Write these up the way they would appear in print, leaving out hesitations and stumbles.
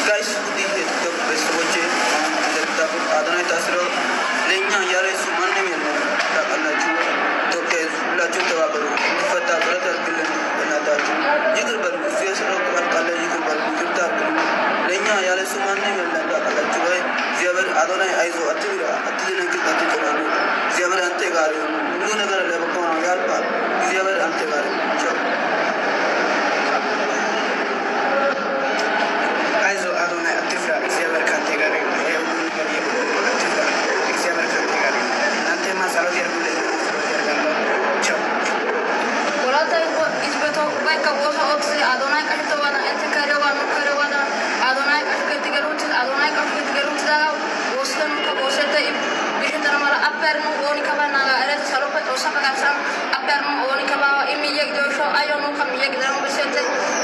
ጋይስ ይህ የቲክቶክ ቤተሰቦቼ እንደምታውቁት አዶናይ ታስረው ለእኛ እያለ እሱ ማንም የለም ታውቃላችሁ። ኢትዮጵያ ሁላችሁም ተባበሩ እንዲፈታ ጥረት አድርግልን። በእናታችሁ ይቅር በሉ። እሱ የሰራው ጥፋት ካለ ይቅር በሉ፣ ይቅርታ አድርጉ። ለእኛ ያለ እሱ ማንም የለም ታውቃላችሁ። ወይ እግዚአብሔር አዶናይ አይዞህ፣ አትደነግጥ፣ አትጨናነቅ። እግዚአብሔር አንተ ጋር ነው። ሁሉ ነገር ለበጎ ነው ያልፋል። እግዚአብሔር አንተ ጋር ነው። ቻው። አይዞህ አዶናይ አትፍራ፣ እግዚአብሔር ካንተ ጋር ነው። እግዚአብሔር ካንተ ጋር ነው። አንተ ማሳረፍ ያርጉልህ። ቻው። ወላታ ይዝበቶ ባይካ ቦሳ ኦክሲ አዶናይ ቀርተዋና እንተ ከረዋና አዶናይ ቀርተገሩት አዶናይ ቀርተገሩት ዳ ወሰኑ ከቦሰተ ቢሽተና ማራ አፐርኑ ኦኒ ከባና አረት ሰሎፈ ጦሳ በጋሳ አፐርኑ ኦኒ ከባ ኢሚየግ ዶሾ አዮኑ ከሚየግ ደሙ በሰተ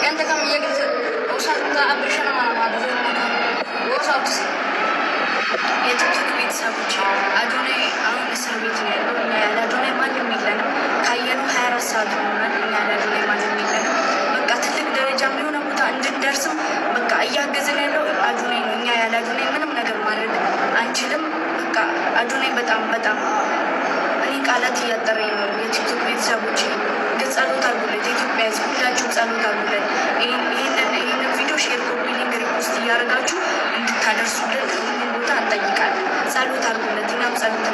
እንተ ከሚየግ ጦሳ ታ አብርሽና ማራ ማለት ወሳ ኦክሲ የቲክቶክ ቤተሰቦች አዶናይ አሁን እስር ቤት ነው ያለው። እኛ ያለ አዶናይ ማንም የለንም። ካየኑ 24 ሰዓት ሆኗል። እኛ ያለ አዶናይ ማንም የለንም። በቃ ትልቅ ደረጃ የሆነ ቦታ እንድንደርስም በቃ እያገዝን ያለው አዶናይ ነው። እኛ ያለ አዶናይ ምንም ነገር ማድረግ አንችልም። በቃ አዶናይ በጣም እኔ ቃላት እያጠረኝ ነው። የቲክቶክ ቤተሰቦች ግን ጸሎት አድርጉለት። የኢትዮጵያ ሕዝብ ሁላችሁ ጸሎት አድርጉለት። ይህንን ቪዲዮ ሼር፣ ኮፒ ሊንክ፣ ሪፖስት እያደረጋችሁ እንድታደርሱልን ሁሉም ቦታ እንጠይቃለን። ጸሎት አድርጉለት። እኛም ጸሎት